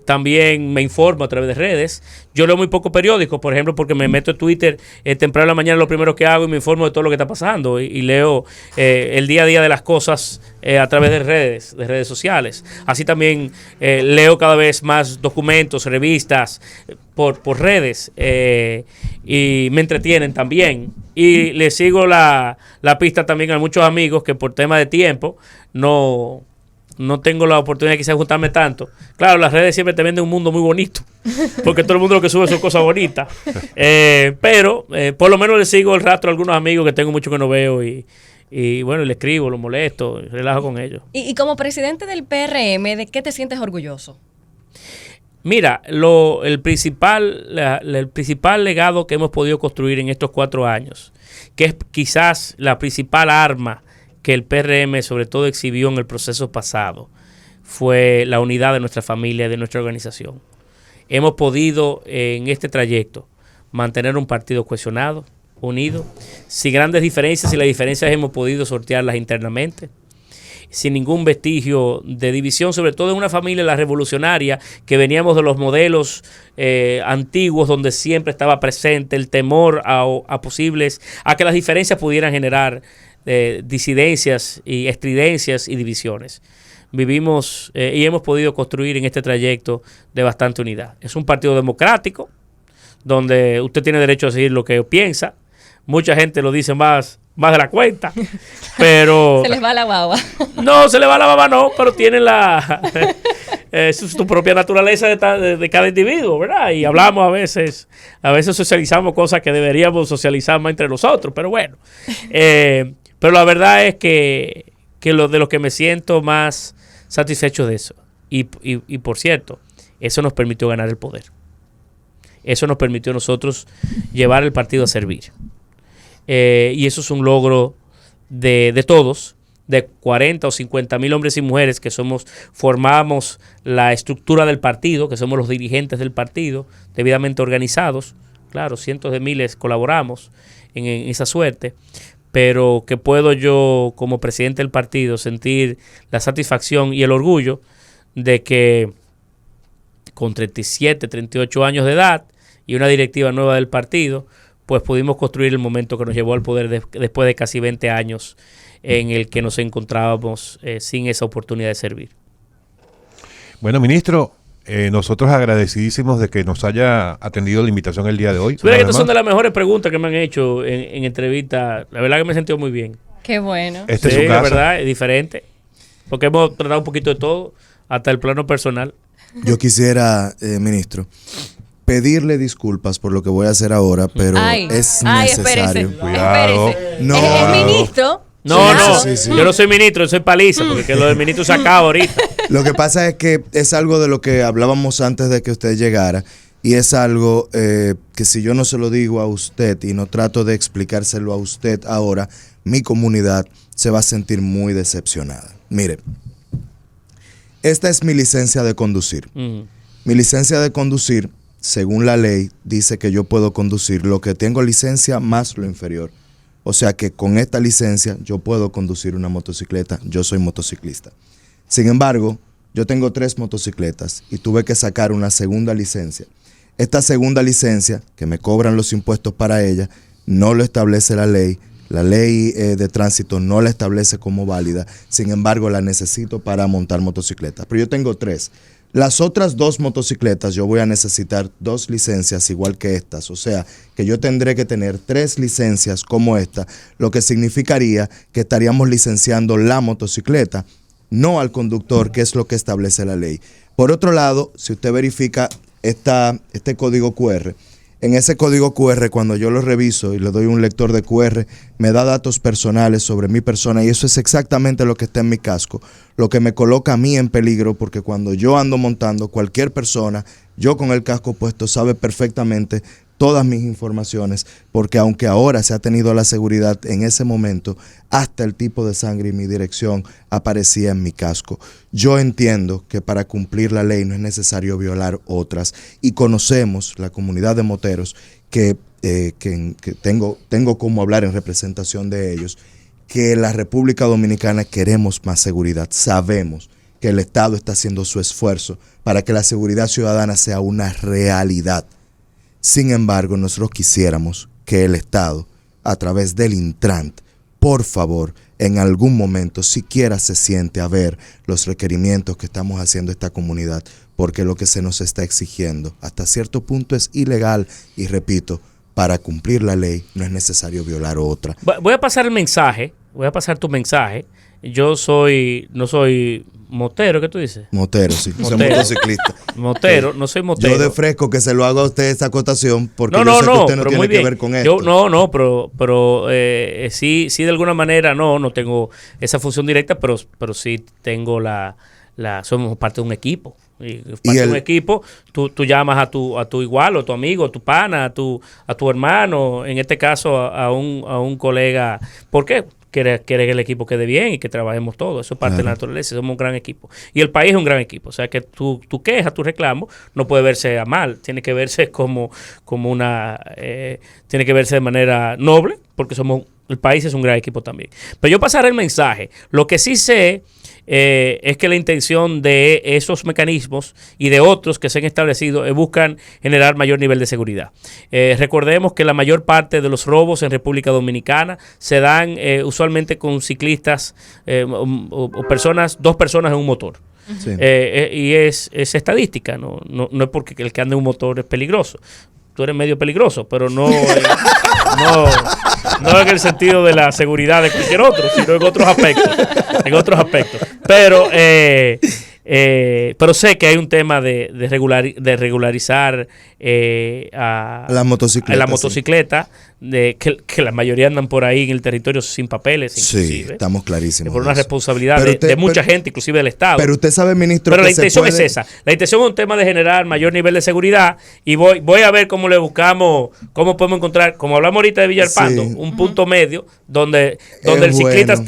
También me informo a través de redes. Yo leo muy poco periódico, por ejemplo, porque me meto en Twitter temprano en la mañana, lo primero que hago, y me informo de todo lo que está pasando y leo el día a día de las cosas a través de redes sociales. Así también leo cada vez más documentos, revistas por redes y me entretienen también. Y le sigo la pista también a muchos amigos que por tema de tiempo no tengo la oportunidad quizás de juntarme tanto. Claro, las redes siempre te venden un mundo muy bonito, porque todo el mundo lo que sube son cosas bonitas. Pero por lo menos le sigo el rastro a algunos amigos que tengo mucho que no veo y bueno, le escribo, lo molesto, relajo con ellos. Y como presidente del PRM, ¿de qué te sientes orgulloso? Mira, el principal legado que hemos podido construir en estos 4 años, que es quizás la principal arma que el PRM sobre todo exhibió en el proceso pasado, fue la unidad de nuestra familia, de nuestra organización. Hemos podido en este trayecto mantener un partido cohesionado, unido, sin grandes diferencias, y las diferencias hemos podido sortearlas internamente, sin ningún vestigio de división, sobre todo en una familia, la revolucionaria, que veníamos de los modelos antiguos, donde siempre estaba presente el temor a que las diferencias pudieran generar disidencias y estridencias y divisiones. Vivimos y hemos podido construir en este trayecto de bastante unidad. Es un partido democrático, donde usted tiene derecho a decir lo que piensa. Mucha gente lo dice más de la cuenta, pero... Se les va la baba. No, se les va la baba no, pero tienen su propia naturaleza de cada individuo, ¿verdad? Y hablamos a veces socializamos cosas que deberíamos socializar más entre nosotros, pero bueno. Pero la verdad es que de lo que me siento más satisfecho de eso. Y por cierto, eso nos permitió ganar el poder. Eso nos permitió a nosotros llevar el partido a servir. Y eso es un logro de todos, de 40 o 50 mil hombres y mujeres que formamos la estructura del partido, que somos los dirigentes del partido, debidamente organizados. Claro, cientos de miles colaboramos en esa suerte, pero que puedo yo, como presidente del partido, sentir la satisfacción y el orgullo de que con 37, 38 años de edad y una directiva nueva del partido, pues pudimos construir el momento que nos llevó al poder después de casi 20 años en el que nos encontrábamos sin esa oportunidad de servir. Bueno, ministro, nosotros agradecidísimos de que nos haya atendido la invitación el día de hoy. Mira que estas son de las mejores preguntas que me han hecho en entrevista. La verdad que me he sentido muy bien. Qué bueno. Este Sí, es su la casa. verdad, es diferente. Porque hemos tratado un poquito de todo, hasta el plano personal. Yo quisiera, ministro, pedirle disculpas por lo que voy a hacer ahora, pero es necesario. Espérese. Cuidado. Espérese. No. Es ministro. No, Cuidado. no, Sí, sí. yo no soy ministro, yo soy paliza, porque que lo del ministro se acaba ahorita. Lo que pasa es que es algo de lo que hablábamos antes de que usted llegara y es algo que si yo no se lo digo a usted y no trato de explicárselo a usted ahora, mi comunidad se va a sentir muy decepcionada. Mire, esta es mi licencia de conducir. Mi licencia de conducir, según la ley, dice que yo puedo conducir lo que tengo licencia más lo inferior. O sea que con esta licencia yo puedo conducir una motocicleta, yo soy motociclista. Sin embargo, yo tengo 3 motocicletas y tuve que sacar una segunda licencia. Esta segunda licencia, que me cobran los impuestos para ella, no lo establece la ley. La ley de tránsito no la establece como válida. Sin embargo, la necesito para montar motocicletas. Pero yo tengo 3. Las otras 2 motocicletas yo voy a necesitar 2 licencias igual que estas. O sea, que yo tendré que tener 3 licencias como esta, lo que significaría que estaríamos licenciando la motocicleta, no al conductor, que es lo que establece la ley. Por otro lado, si usted verifica este código QR, en ese código QR, cuando yo lo reviso y le doy un lector de QR, me da datos personales sobre mi persona y eso es exactamente lo que está en mi casco, lo que me coloca a mí en peligro, porque cuando yo ando montando, cualquier persona, yo con el casco puesto, sabe perfectamente todas mis informaciones, porque aunque ahora se ha tenido la seguridad, en ese momento hasta el tipo de sangre y mi dirección aparecía en mi casco. Yo entiendo que para cumplir la ley no es necesario violar otras y conocemos la comunidad de moteros que tengo como hablar en representación de ellos, que en la República Dominicana queremos más seguridad. Sabemos que el Estado está haciendo su esfuerzo para que la seguridad ciudadana sea una realidad. Sin embargo, nosotros quisiéramos que el Estado, a través del Intrant, por favor, en algún momento siquiera se siente a ver los requerimientos que estamos haciendo esta comunidad, porque lo que se nos está exigiendo hasta cierto punto es ilegal y repito, para cumplir la ley no es necesario violar otra. Voy a pasar el mensaje, voy a pasar tu mensaje. Yo no soy motero, ¿qué tú dices? Motero, sí, soy Motero. motociclista. Motero, no soy motero. Yo de fresco que se lo haga a usted esa acotación, porque No, yo sé que usted no pero tiene muy que bien. ver con esto. Pero sí de alguna manera no tengo esa función directa, pero sí tengo somos parte de un equipo. Y parte de un equipo, tú llamas a tu igual, o tu amigo, a tu pana, a tu hermano, en este caso a un colega. ¿Por qué? Quiere que el equipo quede bien y que trabajemos todos. Eso es parte de la naturaleza. Somos un gran equipo. Y el país es un gran equipo. O sea que tu queja, tu reclamo, no puede verse a mal. Tiene que verse como tiene que verse de manera noble, porque el país es un gran equipo también. Pero yo pasaré el mensaje. Lo que sí sé es que la intención de esos mecanismos y de otros que se han establecido buscan generar mayor nivel de seguridad. Recordemos que la mayor parte de los robos en República Dominicana se dan usualmente con ciclistas o dos personas en un motor. Sí. Y es estadística, no es porque el que anda en un motor es peligroso. Tú eres medio peligroso, pero no en el sentido de la seguridad de cualquier otro, sino en otros aspectos. Pero sé que hay un tema de regularizar a la motocicleta, que la mayoría andan por ahí en el territorio sin papeles, inclusive. Sí, estamos clarísimos. Por una de eso. responsabilidad de mucha gente, inclusive del Estado. Pero usted sabe, ministro, pero que la intención es esa. La intención es un tema de generar mayor nivel de seguridad y voy a ver cómo le buscamos, cómo podemos encontrar, como hablamos ahorita de Villalpando, Sí. un punto medio donde el ciclista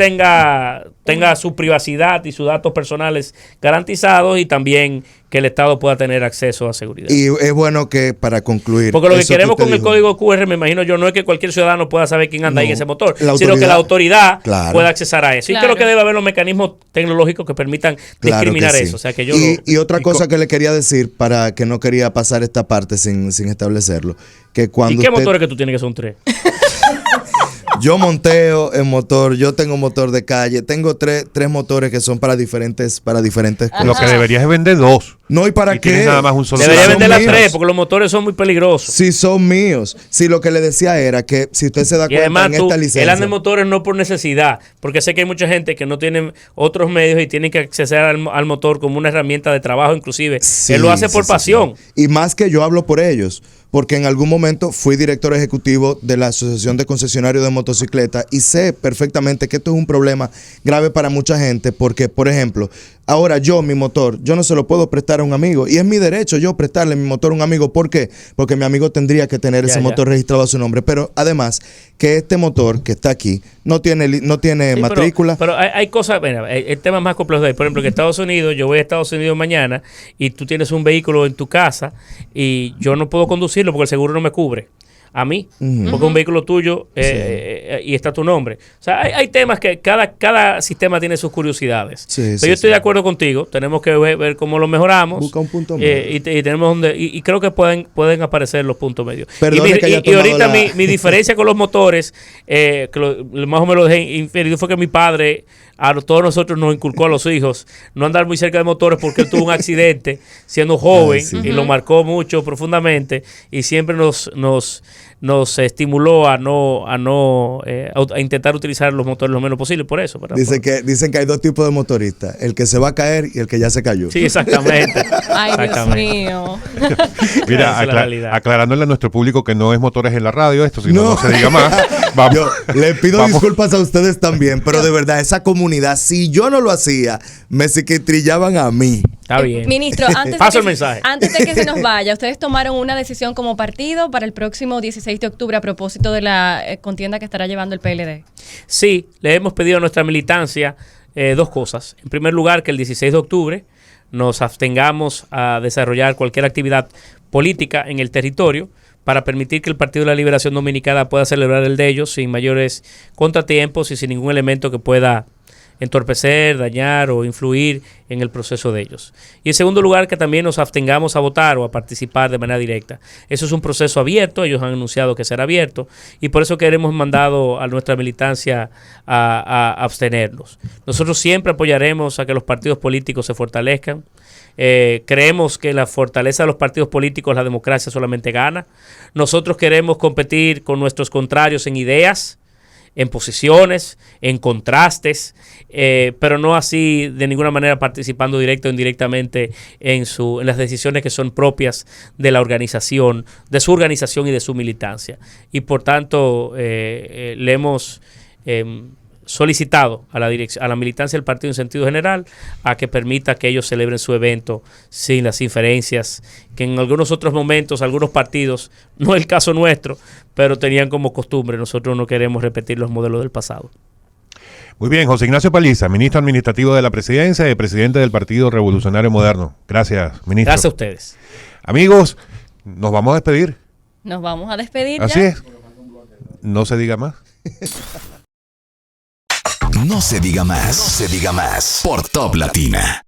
tenga su privacidad y sus datos personales garantizados y también que el Estado pueda tener acceso a seguridad. Y es bueno que, para concluir... Porque lo que eso queremos usted con el dijo, código QR, me imagino yo, no es que cualquier ciudadano pueda saber quién anda ahí en ese motor, sino que la autoridad claro, pueda accesar a eso. Claro. Y creo que debe haber los mecanismos tecnológicos que permitan claro discriminar que sí. eso. O sea, que yo y otra cosa que le quería decir, para que no quería pasar esta parte sin establecerlo, que cuando ¿Y qué usted... motores que tú tienes que son 3? Yo monteo en motor, yo tengo motor de calle, tengo tres motores que son para diferentes cosas. Lo que deberías es vender 2. No, ¿y para qué? Tienes nada más un solo. Debería son vender las míos. 3 porque los motores son muy peligrosos. Si son míos. Si lo que le decía era que si usted se da Y cuenta además en tú, esta él licencia. anda en motores no por necesidad, porque sé que hay mucha gente que no tiene otros medios y tienen que acceder al motor como una herramienta de trabajo inclusive. Sí, Él lo hace sí, por sí, pasión. sí. Y más que yo hablo por ellos, porque en algún momento fui director ejecutivo de la Asociación de Concesionarios de Motocicletas y sé perfectamente que esto es un problema grave para mucha gente porque, por ejemplo, ahora mi motor, yo no se lo puedo prestar a un amigo y es mi derecho yo prestarle mi motor a un amigo. ¿Por qué? Porque mi amigo tendría que tener ese motor registrado a su nombre, pero además que este motor que está aquí no tiene Sí, matrícula. Pero hay cosas, mira, el tema más complejo de ahí. Por ejemplo, que Estados Unidos, yo voy a Estados Unidos mañana y tú tienes un vehículo en tu casa y yo no puedo conducirlo porque el seguro no me cubre a mí, porque un vehículo tuyo y está tu nombre. O sea, hay temas que cada sistema tiene sus curiosidades. Pero yo estoy de acuerdo contigo, tenemos que ver cómo lo mejoramos. Busca un punto medio. Y tenemos y creo que pueden aparecer los puntos medios. Perdone que haya Y ahorita tomado mi diferencia con los motores, más o menos lo dejé inferido, fue que mi padre a todos nosotros nos inculcó a los hijos no andar muy cerca de motores porque él tuvo un accidente siendo joven y lo marcó mucho profundamente y siempre nos estimuló a intentar utilizar los motores lo menos posible por eso. Dicen que hay 2 tipos de motoristas, el que se va a caer y el que ya se cayó. Sí, exactamente. Ay, Dios Exactamente. mío. Mira, Esa es la realidad. aclarándole a nuestro público que no es motores en la radio esto, sino no se diga más. Vamos. Yo le pido Vamos. disculpas a ustedes también, pero de verdad, esa comunidad, si yo no lo hacía, me psiquiatrillaban a mí. Está bien. Ministro, Paso el mensaje. Antes de que se nos vaya, ustedes tomaron una decisión como partido para el próximo 16 de octubre a propósito de la contienda que estará llevando el PLD. Sí, le hemos pedido a nuestra militancia 2 cosas. En primer lugar, que el 16 de octubre nos abstengamos a desarrollar cualquier actividad política en el territorio para permitir que el Partido de la Liberación Dominicana pueda celebrar el de ellos sin mayores contratiempos y sin ningún elemento que pueda entorpecer, dañar o influir en el proceso de ellos. Y en segundo lugar, que también nos abstengamos a votar o a participar de manera directa. Eso es un proceso abierto, ellos han anunciado que será abierto y por eso que hemos mandado a nuestra militancia a abstenernos. Nosotros siempre apoyaremos a que los partidos políticos se fortalezcan. Creemos que la fortaleza de los partidos políticos, la democracia solamente gana. Nosotros queremos competir con nuestros contrarios en ideas, en posiciones, en contrastes, pero no así de ninguna manera participando directo o indirectamente en las decisiones que son propias de la organización, de su organización y de su militancia. Y por tanto, le hemos solicitado a la militancia del partido en sentido general a que permita que ellos celebren su evento sin las inferencias que en algunos otros momentos, algunos partidos, no es el caso nuestro, pero tenían como costumbre. Nosotros no queremos repetir los modelos del pasado. Muy bien, José Ignacio Paliza, ministro administrativo de la Presidencia y presidente del Partido Revolucionario Moderno. Gracias, ministro. Gracias a ustedes. Amigos, nos vamos a despedir. Nos vamos a despedir Así ya. es. No se diga más. No se diga más. No se diga más. Por Top Latina.